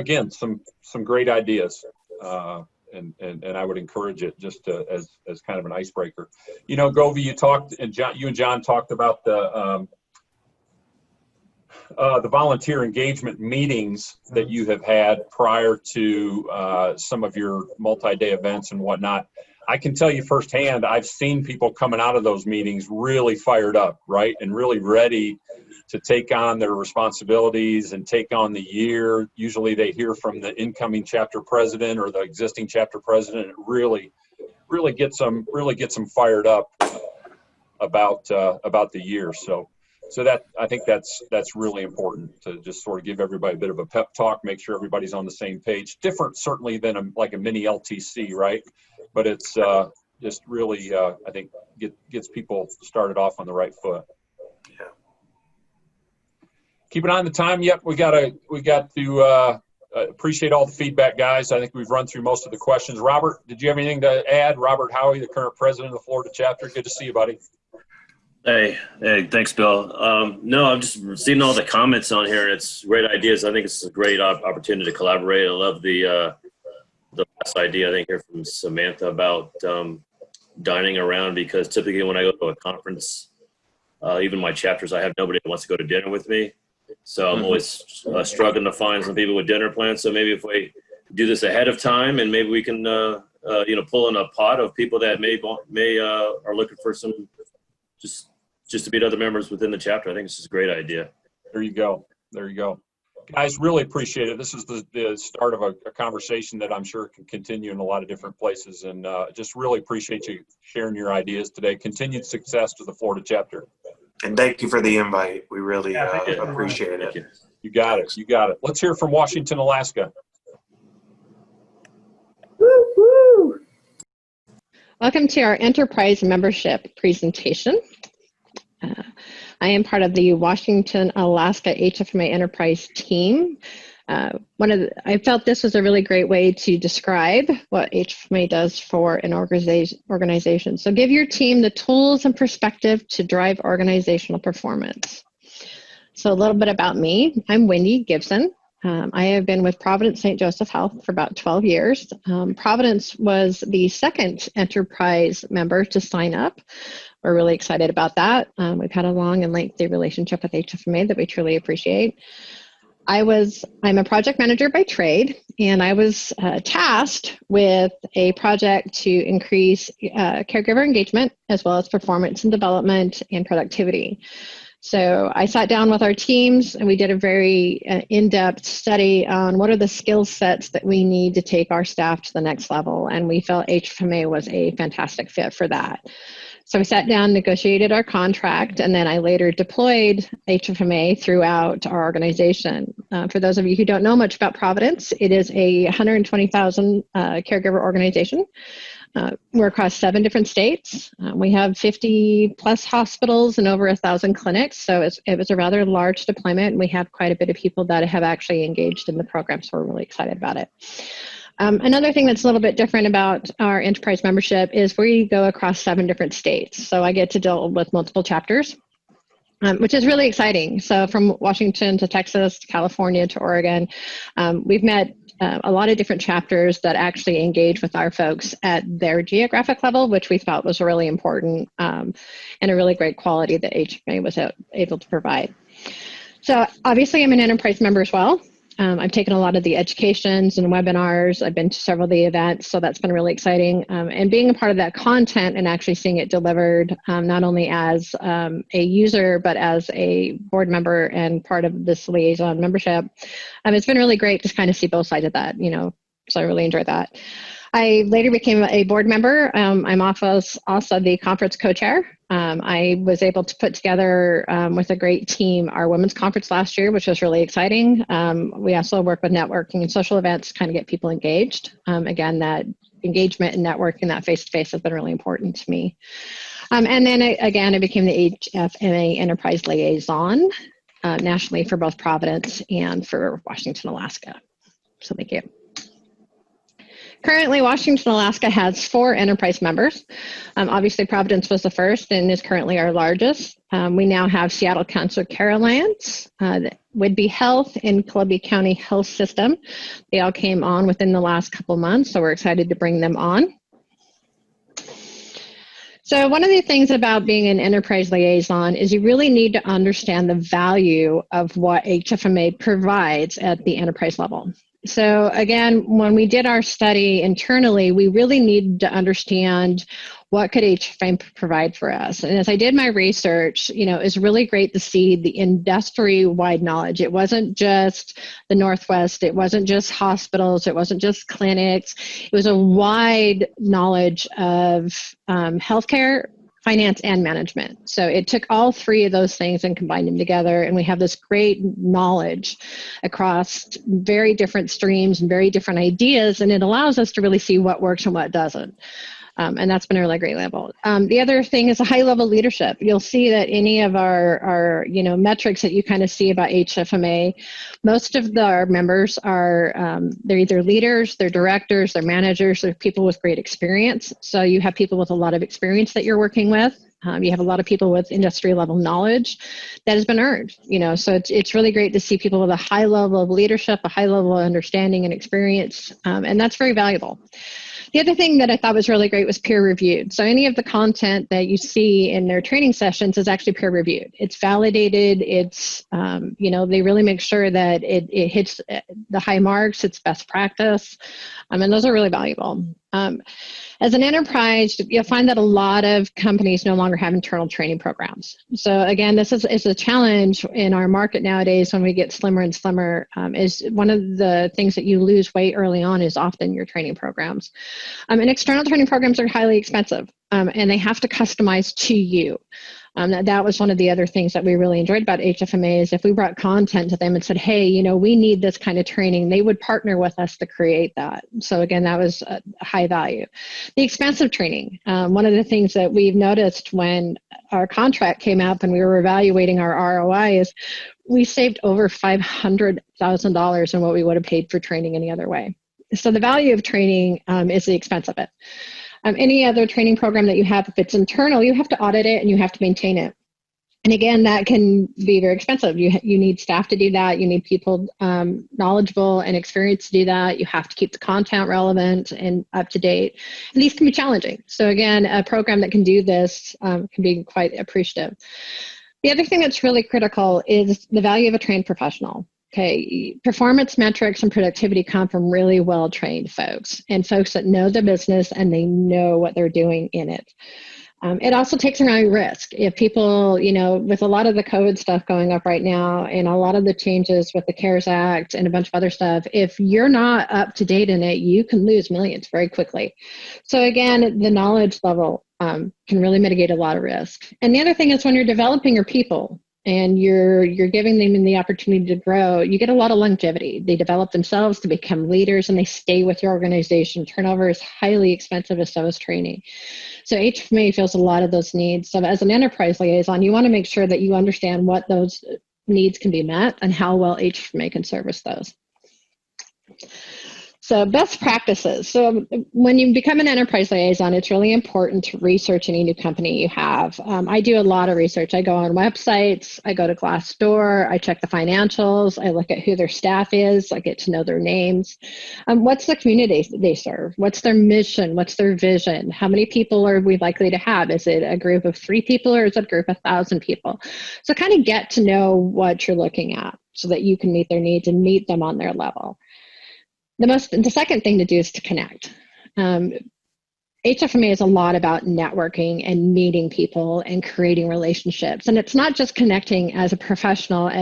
great ideas. And I would encourage it just as kind of an icebreaker. You know, Govey, you and John talked about the volunteer engagement meetings that you have had prior to some of your multi-day events and whatnot. I can tell you firsthand, I've seen people coming out of those meetings really fired up, right, and really ready to take on their responsibilities and take on the year. Usually they hear from the incoming chapter president or the existing chapter president. It really gets them fired up about the year. So that, I think that's really important to just sort of give everybody a bit of a pep talk, make sure everybody's on the same page. Different certainly than like a mini LTC, right? But it's just really, I think, gets people started off on the right foot. Keep an eye on the time. Yep, we got to appreciate all the feedback, guys. I think we've run through most of the questions. Robert, did you have anything to add? Robert Howie, the current president of the Florida chapter. Good to see you, buddy. Hey, thanks, Bill. No, I'm just seeing all the comments on here. It's great ideas. I think it's a great opportunity to collaborate. I love the last idea I think here from Samantha about dining around, because typically when I go to a conference, even my chapters, I have nobody that wants to go to dinner with me. So I'm always struggling to find some people with dinner plans. So maybe if we do this ahead of time, and maybe we can, pull in a pot of people that may are looking for some just to meet other members within the chapter. I think this is a great idea. There you go. Guys, really appreciate it. This is the start of a conversation that I'm sure can continue in a lot of different places, and just really appreciate you sharing your ideas today. Continued success to the Florida chapter. And thank you for the invite. We really appreciate it. You got it. Let's hear from Washington, Alaska. Woo-hoo. Welcome to our Enterprise membership presentation. I am part of the Washington, Alaska HMA Enterprise team. I felt this was a really great way to describe what HMA does for an organization. So give your team the tools and perspective to drive organizational performance. So a little bit about me. I'm Wendy Gibson. I have been with Providence St. Joseph Health for about 12 years. Providence was the second Enterprise member to sign up. We're really excited about that. We've had a long and lengthy relationship with HMA that we truly appreciate. I'm a project manager by trade, and I was tasked with a project to increase caregiver engagement as well as performance and development and productivity. So I sat down with our teams and we did a very in-depth study on what are the skill sets that we need to take our staff to the next level, and we felt HMA was a fantastic fit for that. So we sat down, negotiated our contract, and then I later deployed HMA throughout our organization. For those of you who don't know much about Providence, it is a 120,000 caregiver organization. We're across 7 different states. We have 50 plus hospitals and over 1,000 clinics. So it was a rather large deployment. And we have quite a bit of people that have actually engaged in the program. So we're really excited about it. Another thing that's a little bit different about our Enterprise membership is we go across 7 different states. So I get to deal with multiple chapters, which is really exciting. So from Washington to Texas, to California, to Oregon, we've met a lot of different chapters that actually engage with our folks at their geographic level, which we thought was really important and a really great quality that HMA was able to provide. So obviously I'm an Enterprise member as well. I've taken a lot of the educations and webinars. I've been to several of the events, so that's been really exciting. And being a part of that content and actually seeing it delivered, not only as a user, but as a board member and part of this Liaison membership, it's been really great to kind of see both sides of that, so I really enjoyed that. I later became a board member. I'm also the conference co-chair. I was able to put together with a great team our women's conference last year, which was really exciting. We also work with networking and social events to kind of get people engaged. Again, that engagement and networking, that face-to-face has been really important to me. And then again, I became the HMA Enterprise Liaison nationally for both Providence and for Washington, Alaska. So thank you. Currently, Washington, Alaska has 4 enterprise members. Obviously, Providence was the first and is currently our largest. We now have Seattle Cancer Care Alliance, Whidbey Health, and Columbia County Health System. They all came on within the last couple months, so we're excited to bring them on. So one of the things about being an enterprise liaison is you really need to understand the value of what HFMA provides at the enterprise level. So again, when we did our study internally, we really needed to understand what could HFMA provide for us. And as I did my research, it's really great to see the industry-wide knowledge. It wasn't just the Northwest, it wasn't just hospitals, it wasn't just clinics. It was a wide knowledge of healthcare, finance, and management. So it took all 3 of those things and combined them together, and we have this great knowledge across very different streams and very different ideas, and it allows us to really see what works and what doesn't. And that's been a really great level. The other thing is a high level leadership. You'll see that any of our metrics that you kind of see about HFMA, most of our members are, they're either leaders, they're directors, they're managers, they're people with great experience. So you have people with a lot of experience that you're working with. You have a lot of people with industry level knowledge that has been earned, so it's really great to see people with a high level of leadership, a high level of understanding and experience, and that's very valuable. The other thing that I thought was really great was peer reviewed. So any of the content that you see in their training sessions is actually peer reviewed. It's validated. It's, they really make sure that it hits the high marks. It's best practice. And those are really valuable. As an enterprise, you'll find that a lot of companies no longer have internal training programs. So again, this is a challenge in our market nowadays when we get slimmer and slimmer, is one of the things that you lose weight early on is often your training programs. And external training programs are highly expensive, and they have to customize to you. That was one of the other things that we really enjoyed about HFMA is if we brought content to them and said, hey, we need this kind of training, they would partner with us to create that. So again, that was a high value. The expensive training, one of the things that we've noticed when our contract came up and we were evaluating our ROI is we saved over $500,000 in what we would have paid for training any other way. So the value of training is the expense of it. Any other training program that you have, if it's internal, you have to audit it and you have to maintain it. And again, that can be very expensive. You need staff to do that. You need people knowledgeable and experienced to do that. You have to keep the content relevant and up to date. And these can be challenging. So again, a program that can do this can be quite appreciative. The other thing that's really critical is the value of a trained professional. Okay, performance metrics and productivity come from really well-trained folks and folks that know the business and they know what they're doing in it. It also takes around risk. If people, with a lot of the COVID stuff going up right now and a lot of the changes with the CARES Act and a bunch of other stuff, if you're not up to date in it, you can lose millions very quickly. So again, the knowledge level can really mitigate a lot of risk. And the other thing is when you're developing your people, and you're giving them the opportunity to grow, you get a lot of longevity. They develop themselves to become leaders and they stay with your organization. Turnover is highly expensive, as so is training. So HFMA fills a lot of those needs. So as an enterprise liaison, you want to make sure that you understand what those needs can be met and how well HFMA can service those. So best practices. So when you become an enterprise liaison, it's really important to research any new company you have. I do a lot of research. I go on websites, I go to Glassdoor, I check the financials, I look at who their staff is, I get to know their names. What's the community they serve? What's their mission? What's their vision? How many people are we likely to have? Is it a group of 3 people or is it a group of 1,000 people? So kind of get to know what you're looking at so that you can meet their needs and meet them on their level. The second thing to do is to connect. HFMA is a lot about networking and meeting people and creating relationships. And it's not just connecting as a professional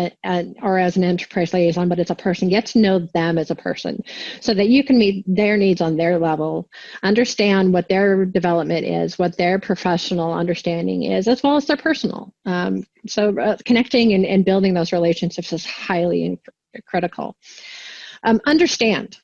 or as an enterprise liaison, but as a person. Get to know them as a person so that you can meet their needs on their level, understand what their development is, what their professional understanding is, as well as their personal. So connecting and building those relationships is highly critical. Understand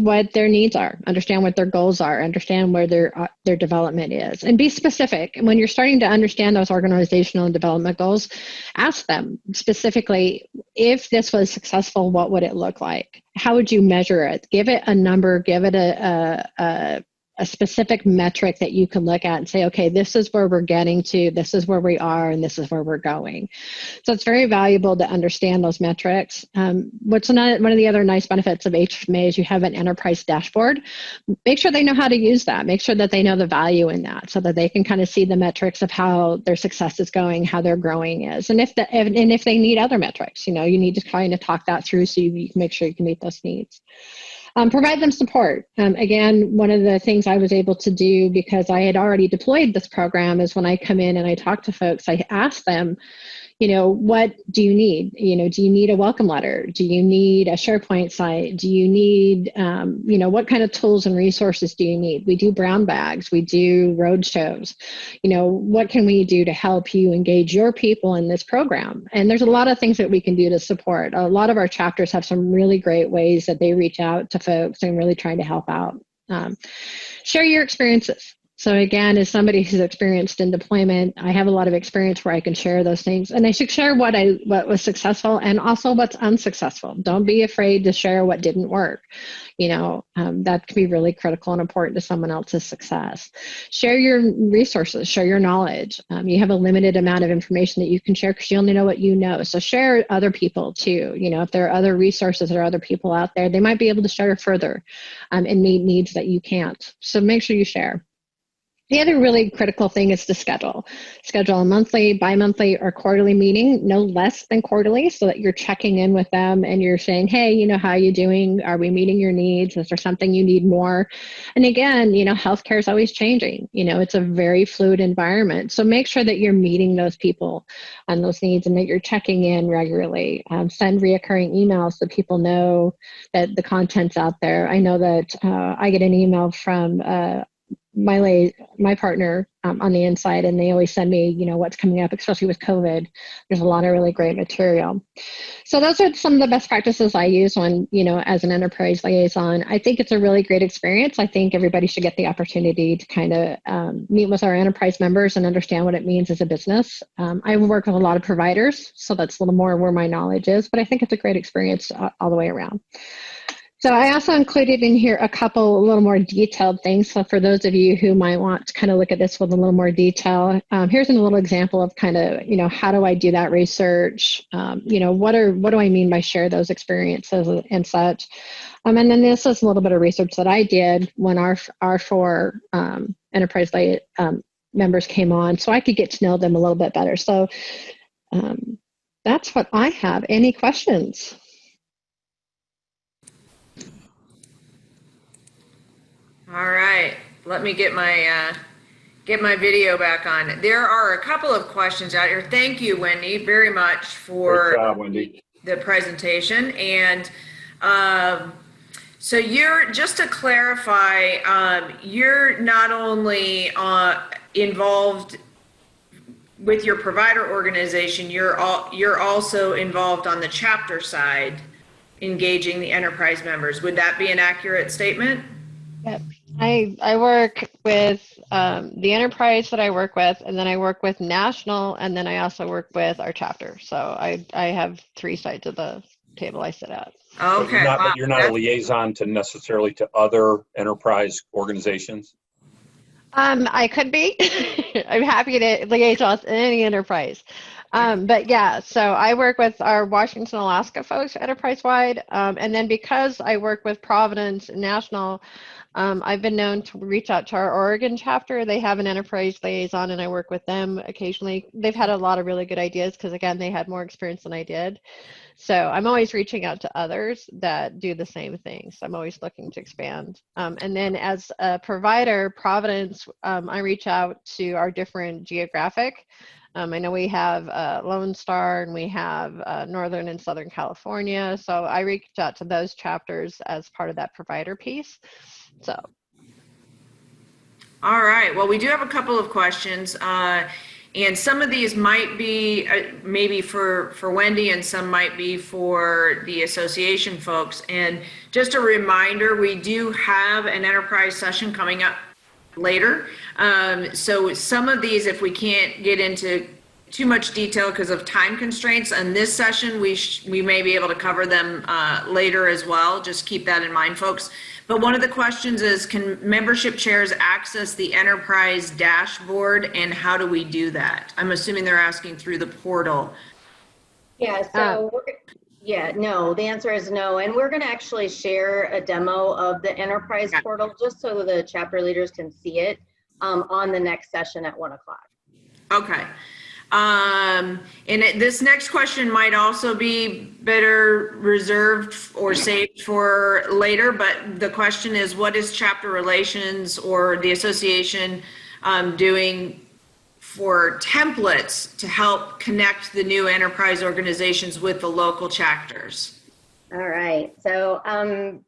what their needs are, understand what their goals are, understand where their development is, and be specific. And when you're starting to understand those organizational and development goals, ask them specifically, if this was successful, what would it look like? how would you measure it? Give it a number, give it a specific metric that you can look at and say, okay, this is where we're getting to, this is where we are, and this is where we're going. So it's very valuable to understand those metrics. What's one of the other nice benefits of HMA is you have an enterprise dashboard. Make sure they know how to use that. Make sure that they know the value in that so that they can kind of see the metrics of how their success is going, how their growing is. And if they need other metrics, you need to kind of talk that through so you can make sure you can meet those needs. Provide them support. Again, one of the things I was able to do because I had already deployed this program is when I come in and I talk to folks, I ask them, what do you need? Do you need a welcome letter? Do you need a SharePoint site? Do you need, what kind of tools and resources do you need? We do brown bags. We do road shows. What can we do to help you engage your people in this program? And there's a lot of things that we can do to support. A lot of our chapters have some really great ways that they reach out to folks and really trying to help out. Share your experiences. So again, as somebody who's experienced in deployment, I have a lot of experience where I can share those things, and I should share what was successful and also what's unsuccessful. Don't be afraid to share what didn't work. That can be really critical and important to someone else's success. Share your resources, share your knowledge. You have a limited amount of information that you can share because you only know what you know. So share other people too. If there are other resources or other people out there, they might be able to share further and meet needs that you can't. So make sure you share. The other really critical thing is to schedule. Schedule a monthly, bi-monthly, or quarterly meeting, no less than quarterly, so that you're checking in with them and you're saying, hey, how are you doing? Are we meeting your needs? Is there something you need more? And again, healthcare is always changing. It's a very fluid environment. So make sure that you're meeting those people and those needs and that you're checking in regularly. Send reoccurring emails so people know that the content's out there. I know that I get an email from my partner on the inside, and they always send me, what's coming up, especially with COVID. There's a lot of really great material. So those are some of the best practices I use when, as an enterprise liaison. I think it's a really great experience. I think everybody should get the opportunity to kind of meet with our enterprise members and understand what it means as a business. I work with a lot of providers, so that's a little more where my knowledge is, but I think it's a great experience all the way around. So I also included in here a little more detailed things. So for those of you who might want to kind of look at this with a little more detail, here's a little example of kind of, how do I do that research? What do I mean by share those experiences and such? And then this is a little bit of research that I did when our four enterprise members came on, so I could get to know them a little bit better. So that's what I have. Any questions? All right, let me get my video back on. There are a couple of questions out here. Thank you, Wendy, very much for Great job, Wendy. The presentation. And so just to clarify, you're not only involved with your provider organization, you're also involved on the chapter side, engaging the enterprise members. Would that be an accurate statement? Yep. I work with the enterprise that I work with, and then I work with national, and then I also work with our chapter. So I have three sides of the table I sit at. Okay. But you're not a liaison necessarily to other enterprise organizations? I could be. I'm happy to liaison with any enterprise. But yeah, so I work with our Washington, Alaska folks enterprise-wide. And then because I work with Providence National, I've been known to reach out to our Oregon chapter. They have an enterprise liaison, and I work with them occasionally. They've had a lot of really good ideas because, again, they had more experience than I did. So I'm always reaching out to others that do the same things. I'm always looking to expand. And then as a provider, Providence, I reach out to our different geographic. I know we have Lone Star, and we have Northern and Southern California. So I reach out to those chapters as part of that provider piece. So. All right. Well, we do have a couple of questions. And some of these might be maybe for Wendy, and some might be for the association folks. And just a reminder, we do have an enterprise session coming up later. So some of these, if we can't get into too much detail because of time constraints. On this session, we may be able to cover them later as well. Just keep that in mind, folks. But one of the questions is, can membership chairs access the enterprise dashboard, and how do we do that? I'm assuming they're asking through the portal. Yeah, so no, the answer is no. And we're going to actually share a demo of the enterprise portal just so the chapter leaders can see it on the next session at 1 o'clock. Okay. This next question might also be better reserved or saved for later, but the question is, what is chapter relations or the association doing for templates to help connect the new enterprise organizations with the local chapters? All right, so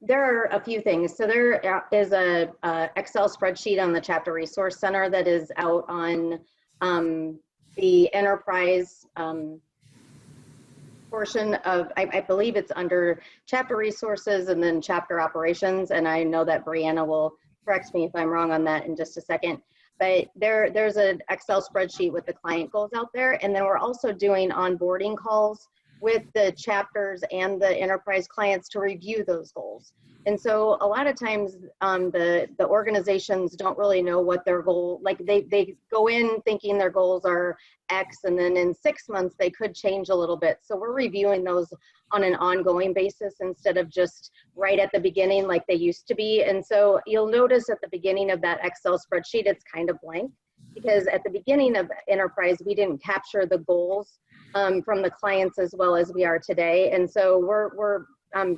there are a few things. So there is a Excel spreadsheet on the Chapter Resource Center that is out on the enterprise portion of, I believe it's under chapter resources and then chapter operations. And I know that Brianna will correct me if I'm wrong on that in just a second. But there's an Excel spreadsheet with the client goals out there. And then we're also doing onboarding calls with the chapters and the enterprise clients to review those goals. And so a lot of times the organizations don't really know what their goal, like they go in thinking their goals are X, and then in 6 months they could change a little bit. So we're reviewing those on an ongoing basis instead of just right at the beginning like they used to be. And so you'll notice at the beginning of that Excel spreadsheet, it's kind of blank, because at the beginning of enterprise, we didn't capture the goals from the clients as well as we are today. And so we're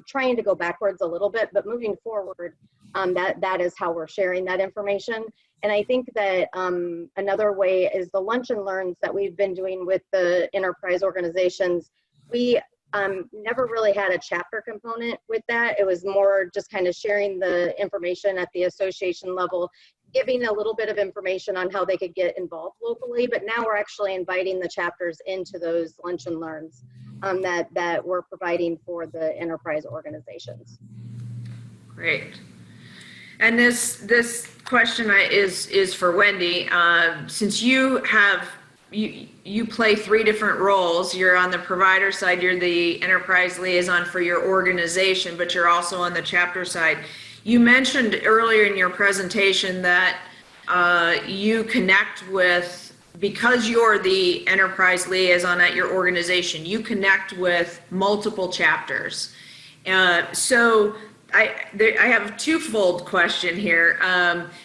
trying to go backwards a little bit, but moving forward, that is how we're sharing that information. And I think that another way is the lunch and learns that we've been doing with the enterprise organizations. We never really had a chapter component with that. It was more just kind of sharing the information at the association level, giving a little bit of information on how they could get involved locally. But now we're actually inviting the chapters into those lunch and learns that we're providing for the enterprise organizations. Great. And this question is for Wendy. Since you play 3 different roles, you're on the provider side, you're the enterprise liaison for your organization, but you're also on the chapter side. You mentioned earlier in your presentation that you connect with, because you're the enterprise liaison at your organization, you connect with multiple chapters. So I have a twofold question here.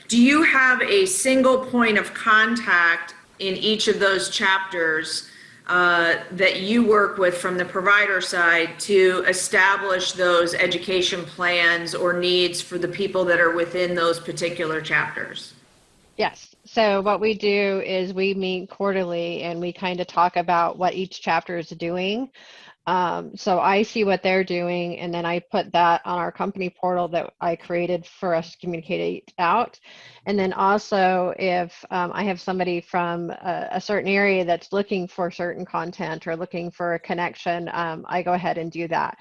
Do you have a single point of contact in each of those chapters that you work with from the provider side to establish those education plans or needs for the people that are within those particular chapters? Yes. So what we do is we meet quarterly and we kind of talk about what each chapter is doing. So I see what they're doing, and then I put that on our company portal that I created for us to communicate out. And then also if I have somebody from a certain area that's looking for certain content or looking for a connection, I go ahead and do that.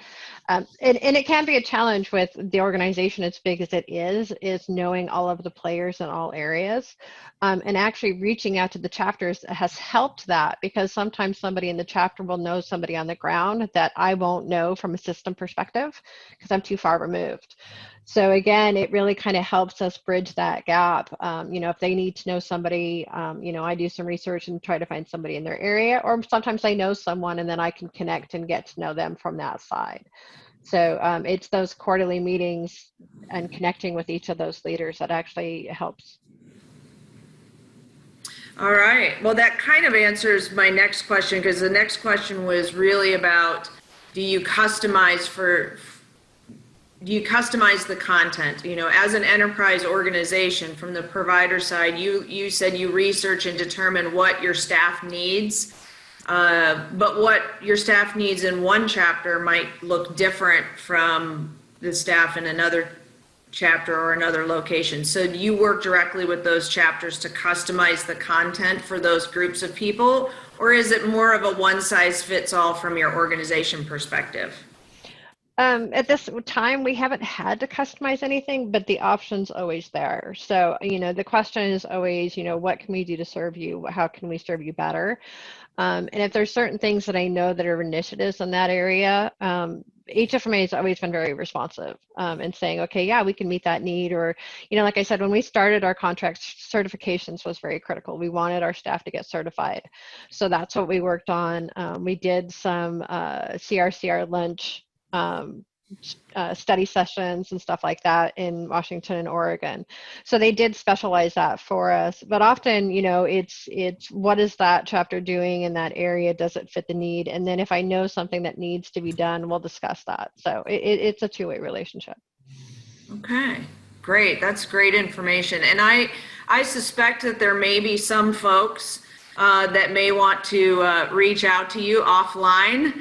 And it can be a challenge with the organization as big as it is knowing all of the players in all areas. And actually reaching out to the chapters has helped that, because sometimes somebody in the chapter will know somebody on the ground that I won't know from a system perspective because I'm too far removed. So again, it really kind of helps us bridge that gap. If they need to know somebody, I do some research and try to find somebody in their area, or sometimes I know someone and then I can connect and get to know them from that side. So it's those quarterly meetings and connecting with each of those leaders that actually helps. All right. Well, that kind of answers my next question, because the next question was really about, do you customize the content? As an enterprise organization from the provider side, you said you research and determine what your staff needs, but what your staff needs in one chapter might look different from the staff in another chapter or another location. So do you work directly with those chapters to customize the content for those groups of people, or is it more of a one-size-fits-all from your organization perspective? At this time, we haven't had to customize anything, but the option's always there. So, the question is always, what can we do to serve you? How can we serve you better? And if there's certain things that I know that are initiatives in that area, HFMA has always been very responsive and saying, okay, yeah, we can meet that need. Or, like I said, when we started our contracts, certifications was very critical. We wanted our staff to get certified. So that's what we worked on. We did some CRCR lunch study sessions and stuff like that in Washington and Oregon. So they did specialize that for us. But often, it's what is that chapter doing in that area? Does it fit the need? And then if I know something that needs to be done, we'll discuss that. So it's a two-way relationship. Okay, great. That's great information. And I suspect that there may be some folks that may want to reach out to you offline,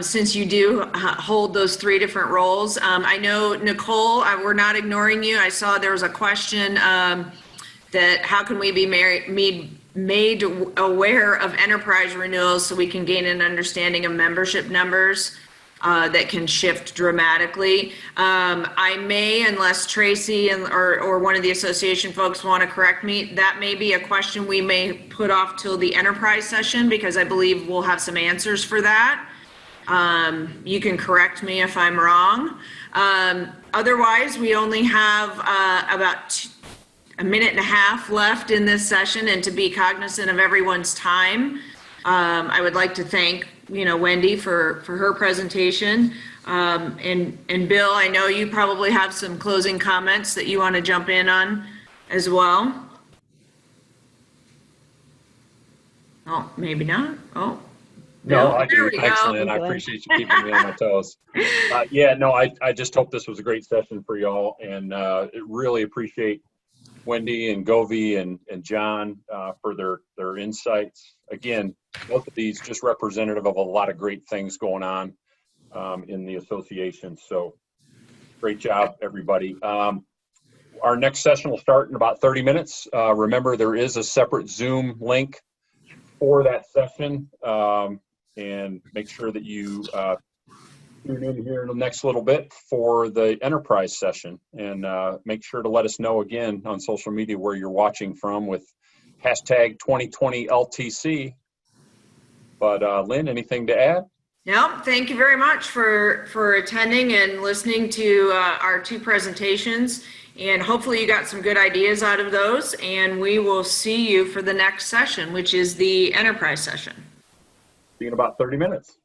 since you do hold those 3 different roles. I know, Nicole, we're not ignoring you. I saw there was a question that how can we be made aware of enterprise renewals so we can gain an understanding of membership numbers that can shift dramatically. I may, unless Tracy or one of the association folks want to correct me, that may be a question we may put off till the enterprise session, because I believe we'll have some answers for that. You can correct me if I'm wrong. Otherwise, we only have about a minute and a half left in this session, and to be cognizant of everyone's time, I would like to thank Wendy for her presentation. And Bill, I know you probably have some closing comments that you want to jump in on as well. Oh, maybe not. Oh. No, Bill, I do. Thanks, go. Lynn. I appreciate you keeping me on my toes. I just hope this was a great session for y'all, and really appreciate Wendy and Govy and John for their insights. Again, both of these just representative of a lot of great things going on in the association. So great job, everybody. Our next session will start in about 30 minutes. Remember, there is a separate Zoom link for that session, and make sure that you tune in here in the next little bit for the enterprise session, and make sure to let us know again on social media where you're watching from with hashtag 2020LTC. But Lynn, anything to add? No, thank you very much for attending and listening to our 2 presentations, and hopefully you got some good ideas out of those, and we will see you for the next session, which is the enterprise session. See you in about 30 minutes.